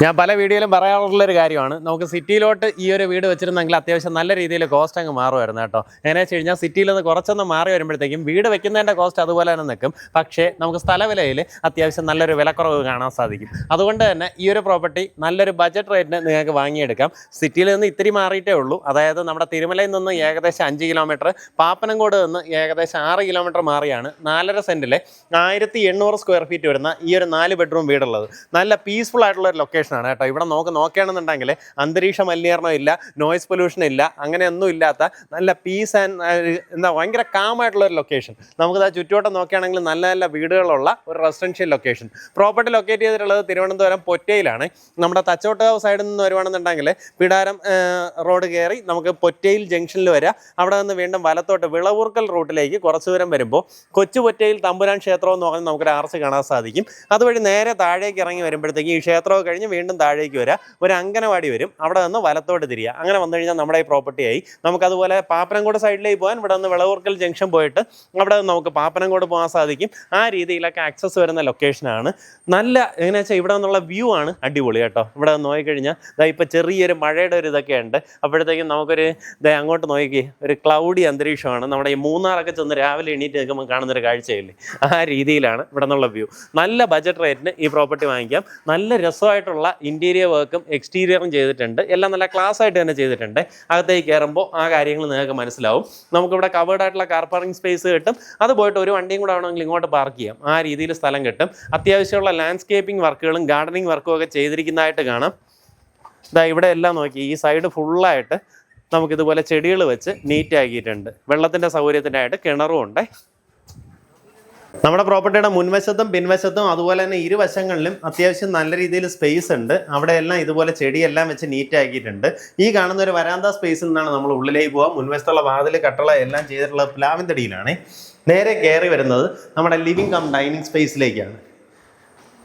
ഞാൻ പല വീഡിയോയിലും പറയാറുള്ളൊരു കാര്യമാണ്, നമുക്ക് സിറ്റിയിലോട്ട് ഈ ഒരു വീട് വെച്ചിരുന്നെങ്കിൽ അത്യാവശ്യം നല്ല രീതിയിൽ കോസ്റ്റ് അങ്ങ് മാറുമായിരുന്നു കേട്ടോ. എങ്ങനെ വെച്ച് കഴിഞ്ഞാൽ സിറ്റിയിൽ നിന്ന് കുറച്ചൊന്ന് മാറി വരുമ്പോഴത്തേക്കും വീട് വെക്കുന്നതിൻ്റെ കോസ്റ്റ് അതുപോലെ തന്നെ നിൽക്കും, പക്ഷേ നമുക്ക് സ്ഥലവിലയിൽ അത്യാവശ്യം നല്ലൊരു വിലക്കുറവ് കാണാൻ സാധിക്കും. അതുകൊണ്ട് തന്നെ ഈ ഒരു പ്രോപ്പർട്ടി നല്ലൊരു ബഡ്ജറ്റ് റേറ്റിന് നിങ്ങൾക്ക് വാങ്ങിയെടുക്കാം. സിറ്റിയിൽ നിന്ന് ഇത്തിരി മാറിയിട്ടേ ഉള്ളൂ, അതായത് നമ്മുടെ തിരുമലയിൽ നിന്ന് ഏകദേശം 5 കിലോമീറ്റർ, പാപ്പനംകോട് നിന്ന് ഏകദേശം 6 കിലോമീറ്റർ മാറിയാണ് 4.5 സെൻറ്റിലെ 1800 സ്ക്വയർ ഫീറ്റ് വരുന്ന ഈ ഒരു 4 ബെഡ്റൂം വീടുള്ളത്. നല്ല പീസ്ഫുൾ ആയിട്ടുള്ള ഒരു ലൊക്കേഷൻ ആണ് കേട്ടോ. ഇവിടെ നോക്കുകയാണെന്നുണ്ടെങ്കിൽ അന്തരീക്ഷ മലിനീകരണം ഇല്ല, നോയ്സ് പൊല്യൂഷൻ ഇല്ല, അങ്ങനെയൊന്നും ഇല്ലാത്ത നല്ല പീസ് ആൻഡ് ഭയങ്കര കാമായിട്ടുള്ള ഒരു ലൊക്കേഷൻ. നമുക്കിത് ചുറ്റുവട്ടം നോക്കുകയാണെങ്കിൽ നല്ല നല്ല വീടുകളുള്ള ഒരു റെസിഡൻഷ്യൽ ലൊക്കേഷൻ. പ്രോപ്പർട്ടി ലൊക്കേറ്റ് ചെയ്തിട്ടുള്ളത് തിരുവനന്തപുരം പൊറ്റയിലാണ്. നമ്മുടെ തച്ചോട്ടുകാവ് സൈഡിൽ നിന്ന് വരുവാണെന്നുണ്ടെങ്കിൽ പിടാരം റോഡ് കയറി നമുക്ക് പൊറ്റയിൽ ജംഗ്ഷനിൽ വരാം. അവിടെ നിന്ന് വീണ്ടും വലത്തോട്ട് വിളവൂർക്കൽ റൂട്ടിലേക്ക് കുറച്ച് ദൂരം വരുമ്പോൾ കൊച്ചു പൊറ്റയിൽ തമ്പുരാൻ ക്ഷേത്രം എന്ന് പറഞ്ഞാൽ നമുക്കൊരു ആർച്ച് കാണാൻ സാധിക്കും. അതുവഴി നേരെ താഴേക്ക് ഇറങ്ങി വരുമ്പോഴത്തേക്ക് ഈ ക്ഷേത്രമൊക്കെ കഴിഞ്ഞ് വീണ്ടും താഴേക്ക് വരാം, ഒരു അങ്കനവാടി വരും, അവിടെ നിന്ന് വലത്തോട്ട് തിരിയുക. അങ്ങനെ വന്നു കഴിഞ്ഞാൽ നമ്മുടെ ഈ പ്രോപ്പർട്ടിയായി. നമുക്കതുപോലെ പാപ്പനംകോട് സൈഡിലേക്ക് പോകാൻ ഇവിടെ നിന്ന് വിളവൂർക്കൽ ജംഗ്ഷൻ പോയിട്ട് അവിടെ നിന്ന് നമുക്ക് പാപ്പനംകോട് പോകാൻ സാധിക്കും. ആ രീതിയിലൊക്കെ ആക്സസ് വരുന്ന ലൊക്കേഷനാണ്. നല്ല എങ്ങനെയാ വെച്ചാൽ ഇവിടെ നിന്നുള്ള വ്യൂ ആണ് അടിപൊളി കേട്ടോ. ഇവിടെ നോക്കിക്കഴിഞ്ഞാൽ ഇപ്പോൾ ചെറിയൊരു മഴയുടെ ഒരു ഇതൊക്കെ ഉണ്ട്. അപ്പോഴത്തേക്കും നമുക്കൊരു അങ്ങോട്ട് നോക്കി ഒരു ക്ലൗഡി അന്തരീക്ഷമാണ്. നമ്മുടെ ഈ മൂന്നാറൊക്കെ ചെന്ന് രാവിലെ എണീറ്റ് നിൽക്കുമ്പോൾ കാണുന്നൊരു കാഴ്ചയില്ലേ, ആ രീതിയിലാണ് ഇവിടെ നിന്നുള്ള വ്യൂ. നല്ല ബഡ്ജറ്റ് റേറ്റിന് ഈ പ്രോപ്പർട്ടി വാങ്ങിക്കാം. നല്ല രസമായിട്ടുള്ള ഇന്റീരിയർ വർക്കും എക്സ്റ്റീരിയറും ചെയ്തിട്ടുണ്ട്. എല്ലാം നല്ല ക്ലാസ് ആയിട്ട് തന്നെ ചെയ്തിട്ടുണ്ട്. അകത്തേക്ക് കയറുമ്പോൾ ആ കാര്യങ്ങൾ നിങ്ങൾക്ക് മനസ്സിലാവും. നമുക്കിവിടെ കവേർഡ് ആയിട്ടുള്ള കാർ പാർക്കിംഗ് സ്പേസ് കിട്ടും. അത് പോയിട്ട് ഒരു വണ്ടിയും കൂടെ ആണെങ്കിൽ ഇങ്ങോട്ട് പാർക്ക് ചെയ്യാം, ആ രീതിയിൽ സ്ഥലം കിട്ടും. അത്യാവശ്യമുള്ള ലാൻഡ്സ്കേപ്പിംഗ് വർക്കുകളും ഗാർഡനിങ് വർക്കും ഒക്കെ ചെയ്തിരിക്കുന്നതായിട്ട് കാണാം. ഇവിടെ എല്ലാം നോക്കി, ഈ സൈഡ് ഫുള്ളായിട്ട് നമുക്കിതുപോലെ ചെടികൾ വെച്ച് നീറ്റ് ആക്കിയിട്ടുണ്ട്. വെള്ളത്തിൻ്റെ സൗകര്യത്തിനായിട്ട് കിണറും ഉണ്ട്. നമ്മുടെ പ്രോപ്പർട്ടിയുടെ മുൻവശത്തും പിൻവശത്തും അതുപോലെ തന്നെ ഇരുവശങ്ങളിലും അത്യാവശ്യം നല്ല രീതിയിൽ സ്പേസ് ഉണ്ട്. അവിടെയെല്ലാം ഇതുപോലെ ചെടിയെല്ലാം വെച്ച് നീറ്റ് ആക്കിയിട്ടുണ്ട്. ഈ കാണുന്ന ഒരു വരാന്ത സ്പേസിൽ നിന്നാണ് നമ്മൾ ഉള്ളിലേക്ക് പോകാം. മുൻവശത്തുള്ള വാതിൽ കട്ടള എല്ലാം ചെയ്തിട്ടുള്ള പ്ലാവിൻ തടിയിലാണ്. നേരെ കയറി വരുന്നത് നമ്മുടെ ലിവിംഗ് കം ഡൈനിങ് സ്പേസിലേക്കാണ്.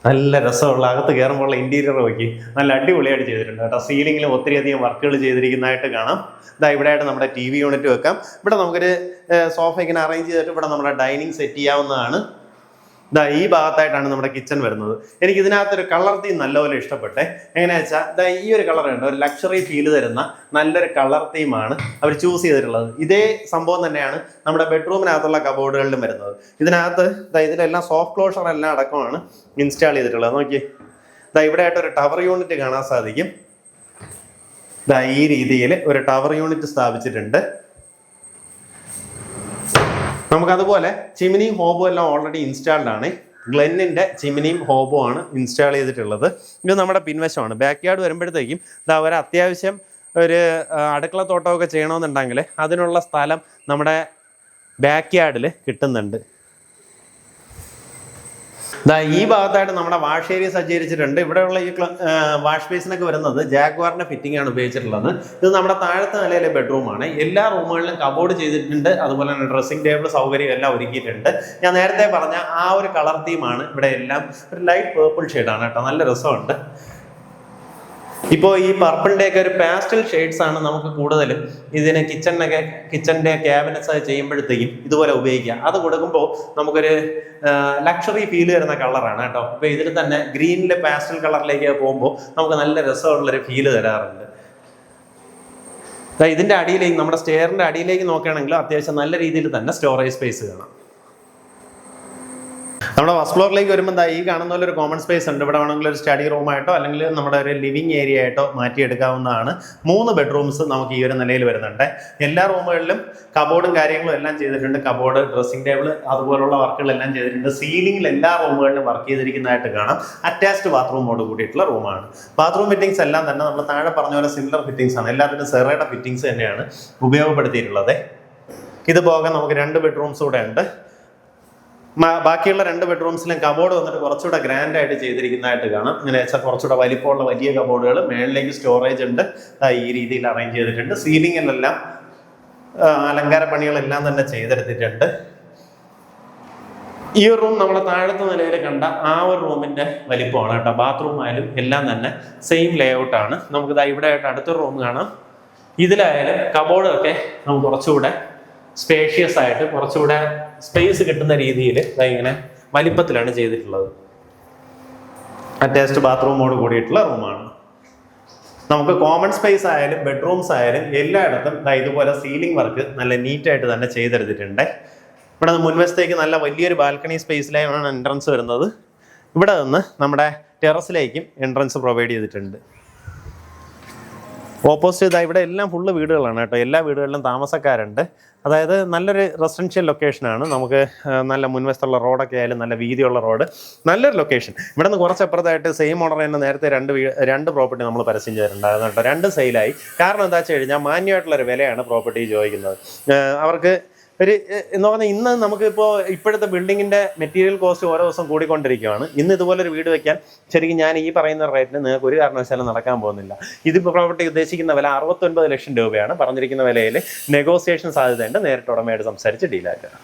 നല്ല രസമുള്ള അകത്ത് കയറുമ്പോഴുള്ള ഇൻറ്റീരിയർ നോക്കി നല്ല അടിപൊളിയായിട്ട് ചെയ്തിട്ടുണ്ട് കേട്ടോ. സീലിങ്ങിലും ഒത്തിരിയധികം വർക്കുകൾ ചെയ്തിരിക്കുന്നതായിട്ട് കാണാം. ഇവിടെയായിട്ട് നമ്മുടെ TV യൂണിറ്റ് വെക്കാം. ഇവിടെ നമുക്കൊരു സോഫ ഇങ്ങനെ അറേഞ്ച് ചെയ്തിട്ട് ഇവിടെ നമ്മുടെ ഡൈനിങ് സെറ്റ് ചെയ്യാവുന്നതാണ്. ഈ ഭാഗത്തായിട്ടാണ് നമ്മുടെ കിച്ചൺ വരുന്നത്. എനിക്ക് ഇതിനകത്തൊരു കളർ തീം നല്ലപോലെ ഇഷ്ടപ്പെട്ടെ. എങ്ങനെയാ വെച്ചാൽ ഈ ഒരു കളർ ഉണ്ട്, ഒരു ലക്ഷറി ഫീല് തരുന്ന നല്ലൊരു കളർ തീമാണ് അവർ ചൂസ് ചെയ്തിട്ടുള്ളത്. ഇതേ സംഭവം തന്നെയാണ് നമ്മുടെ ബെഡ്റൂമിനകത്തുള്ള കബോർഡുകളിലും വരുന്നത്. ഇതിനകത്ത് ഇതിലെല്ലാം സോഫ്റ്റ് ക്ലോഷർ എല്ലാം അടക്കമാണ് ഇൻസ്റ്റാൾ ചെയ്തിട്ടുള്ളത്. നോക്കി, ഇവിടെ ആയിട്ട് ഒരു ടവർ യൂണിറ്റ് കാണാൻ സാധിക്കും. ഈ രീതിയിൽ ഒരു ടവർ യൂണിറ്റ് സ്ഥാപിച്ചിട്ടുണ്ട്. നമുക്കതുപോലെ ചിമ്മിനിയും ഹോബും എല്ലാം ഓൾറെഡി ഇൻസ്റ്റാൾഡ് ആണ്. ഗ്ലെന്നിൻ്റെ ചിമ്മിനിയും ഹോബും ആണ് ഇൻസ്റ്റാൾ ചെയ്തിട്ടുള്ളത്. ഇത് നമ്മുടെ പിൻവശമാണ്. ബാക്ക് യാർഡ് വരുമ്പോഴത്തേക്കും ഒരു അത്യാവശ്യം ഒരു അടുക്കള തോട്ടമൊക്കെ ചെയ്യണമെന്നുണ്ടെങ്കിൽ അതിനുള്ള സ്ഥലം നമ്മുടെ ബാക്ക് യാർഡിൽ കിട്ടുന്നുണ്ട്. ഈ ഭാഗത്തായിട്ട് നമ്മുടെ വാഷ് ഏരിയ സജ്ജീകരിച്ചിട്ടുണ്ട്. ഇവിടെയുള്ള ഈ വാഷ് ബേസിനൊക്കെ വരുന്നത് ജാഗ്വാറിന്റെ ഫിറ്റിംഗ് ആണ് ഉപയോഗിച്ചിട്ടുള്ളത്. ഇത് നമ്മുടെ താഴത്തെ നിലയിലെ ബെഡ്റൂമാണ്. എല്ലാ റൂമുകളിലും കബോർഡ് ചെയ്തിട്ടുണ്ട്. അതുപോലെ തന്നെ ഡ്രസ്സിംഗ് ടേബിൾ സൗകര്യം എല്ലാം ഒരുക്കിയിട്ടുണ്ട്. ഞാൻ നേരത്തെ പറഞ്ഞ ആ ഒരു കളർ തീമാണ് ഇവിടെ എല്ലാം. ഒരു ലൈറ്റ് പേർപ്പിൾ ഷെയ്ഡാണ് കേട്ടോ, നല്ല രസമുണ്ട്. ഇപ്പോൾ ഈ പർപ്പിളിൻ്റെയൊക്കെ ഒരു പാസ്റ്റൽ ഷെയ്ഡ്സ് ആണ് നമുക്ക് കൂടുതലും ഇതിന് കിച്ചണിൻ്റെ ക്യാബിനറ്റ്സ് ചെയ്യുമ്പോഴത്തേക്കും ഇതുപോലെ ഉപയോഗിക്കാം. അത് കൊടുക്കുമ്പോൾ നമുക്കൊരു ലക്ഷറി ഫീൽ വരുന്ന കളറാണ് കേട്ടോ. അപ്പോൾ ഇതിൽ തന്നെ ഗ്രീനിലെ പാസ്റ്റൽ കളറിലേക്ക് പോകുമ്പോൾ നമുക്ക് നല്ല രസമുള്ളൊരു ഫീല് തരാറുണ്ട്. ഇതിൻ്റെ അടിയിലേക്ക്, നമ്മുടെ സ്റ്റെയറിൻ്റെ അടിയിലേക്ക് നോക്കുകയാണെങ്കിൽ അത്യാവശ്യം നല്ല രീതിയിൽ തന്നെ സ്റ്റോറേജ് സ്പേസ് കാണാം. നമ്മുടെ ഫസ്റ്റ് ഫ്ലോറിലേക്ക് വരുമ്പോൾ ഈ കാണുന്ന പോലെ ഒരു കോമൺ സ്പേസ് ഉണ്ട്. ഇവിടെ വേണമെങ്കിൽ ഒരു സ്റ്റഡി റൂമായിട്ടോ അല്ലെങ്കിൽ നമ്മുടെ ഒരു ലിവിങ് ഏരിയ ആയിട്ടോ മാറ്റിയെടുക്കാവുന്നതാണ്. 3 ബെഡ്റൂംസ് നമുക്ക് ഈ ഒരു നിലയിൽ വരുന്നുണ്ട്. എല്ലാ റൂമുകളിലും കബോർഡും കാര്യങ്ങളും എല്ലാം ചെയ്തിട്ടുണ്ട്. കബോർഡ്, ഡ്രസ്സിംഗ് ടേബിൾ, അതുപോലുള്ള വർക്കുകളെല്ലാം ചെയ്തിട്ടുണ്ട്. സീലിംഗിൽ എല്ലാ റൂമുകളിലും വർക്ക് ചെയ്തിരിക്കുന്നതായിട്ട് കാണാം. അറ്റാച്ച്ഡ് ബാത്റൂമോട് കൂടിയിട്ടുള്ള റൂമാണ്. ബാത്റൂം ഫിറ്റിംഗ്സ് എല്ലാം തന്നെ നമ്മൾ താഴെ പറഞ്ഞ പോലെ സിമിലർ ഫിറ്റിംഗ്സ് ആണ്. എല്ലാത്തിനും സെറയുടെ ഫിറ്റിംഗ്സ് തന്നെയാണ് ഉപയോഗപ്പെടുത്തിയിട്ടുള്ളത്. ഇത് പോകാൻ നമുക്ക് 2 ബെഡ്റൂംസ് കൂടെ ഉണ്ട്. ബാക്കിയുള്ള 2 ബെഡ്റൂംസിലും കബോർഡ് വന്നിട്ട് കുറച്ചുകൂടെ ഗ്രാൻഡ് ആയിട്ട് ചെയ്തിരിക്കുന്നതായിട്ട് കാണാം. ഇങ്ങനെ വെച്ചാൽ കുറച്ചുകൂടെ വലിപ്പമുള്ള വലിയ കബോർഡുകൾ, മേളിലേക്ക് സ്റ്റോറേജ് ഉണ്ട്. ഈ രീതിയിൽ അറേഞ്ച് ചെയ്തിട്ടുണ്ട്. സീലിങ്ങിലെല്ലാം അലങ്കാര പണികളെല്ലാം തന്നെ ചെയ്തെടുത്തിട്ടുണ്ട്. ഈ ഒരു റൂം നമ്മളെ താഴത്തെ നിലയിൽ കണ്ട ആ ഒരു റൂമിന്റെ വലിപ്പമാണ് കേട്ടോ. ബാത്റൂം ആയാലും എല്ലാം തന്നെ സെയിം ലേ ഔട്ടാണ്. നമുക്കിതാ ഇവിടെ ആയിട്ട് അടുത്തൊരു റൂം കാണാം. ഇതിലായാലും കബോർഡൊക്കെ നമുക്ക് കുറച്ചുകൂടെ സ്പേഷ്യസ് ആയിട്ട് കുറച്ചുകൂടെ സ്പേസ് കിട്ടുന്ന രീതിയിൽ ഇങ്ങനെ വലിപ്പത്തിലാണ് ചെയ്തിട്ടുള്ളത്. അറ്റാച്ച്ഡ് ബാത്റൂമോട് കൂടിയിട്ടുള്ള റൂമാണ്. നമുക്ക് കോമൺ സ്പേസ് ആയാലും ബെഡ്റൂംസ് ആയാലും എല്ലായിടത്തും ഇതുപോലെ സീലിംഗ് വർക്ക് നല്ല നീറ്റായിട്ട് തന്നെ ചെയ്തെടുത്തിട്ടുണ്ട്. ഇവിടെ മുൻവശത്തേക്ക് നല്ല വലിയൊരു ബാൽക്കണി സ്പേസിലാണ് എൻട്രൻസ് വരുന്നത്. ഇവിടെ നിന്ന് നമ്മുടെ ടെറസിലേക്കും എൻട്രൻസ് പ്രൊവൈഡ് ചെയ്തിട്ടുണ്ട്. ഓപ്പോസിറ്റ് ഇവിടെ എല്ലാം ഫുള്ള് വീടുകളാണ് കേട്ടോ. എല്ലാ വീടുകളിലും താമസക്കാരുണ്ട്. അതായത് നല്ലൊരു റെസിഡൻഷ്യൽ ലൊക്കേഷനാണ്. നമുക്ക് നല്ല മുൻവശത്തുള്ള റോഡൊക്കെ ആയാലും നല്ല വീതിയുള്ള റോഡ്, നല്ലൊരു ലൊക്കേഷൻ. ഇവിടെ നിന്ന് കുറച്ചപ്പുറത്തായിട്ട് സെയിം ഓണർ തന്നെ നേരത്തെ രണ്ട് പ്രോപ്പർട്ടി നമ്മൾ പരസ്യം ചെയ്തിട്ടുണ്ടായിരുന്നു കേട്ടോ. 2 സെയിലായി. കാരണം എന്താ വെച്ച് കഴിഞ്ഞാൽ മാന്യമായിട്ടുള്ളൊരു വിലയാണ് പ്രോപ്പർട്ടി ചോദിക്കുന്നത്. അവർക്ക് ഒരു എന്ന് പറഞ്ഞാൽ ഇന്ന് നമുക്കിപ്പോൾ ഇപ്പോഴത്തെ ബിൽഡിങ്ങിൻ്റെ മെറ്റീരിയൽ കോസ്റ്റ് ഓരോ ദിവസം കൂടിക്കൊണ്ടിരിക്കുകയാണ്. ഇന്ന് ഇതുപോലൊരു വീട് വെക്കാൻ ശരിക്കും ഞാൻ ഈ പറയുന്ന റേറ്റിന് നിങ്ങൾക്ക് ഒരു കാരണവശാലും നടക്കാൻ പോകുന്നില്ല. ഇതിപ്പോൾ പ്രോപ്പർട്ടി ഉദ്ദേശിക്കുന്ന വില 69 ലക്ഷം രൂപയാണ്. പറഞ്ഞിരിക്കുന്ന വിലയിൽ നെഗോസിയേഷൻ സാധ്യതയുണ്ട്. നേരിട്ട് ഉടമയായിട്ട് സംസാരിച്ച് ഡീലാക്കുക.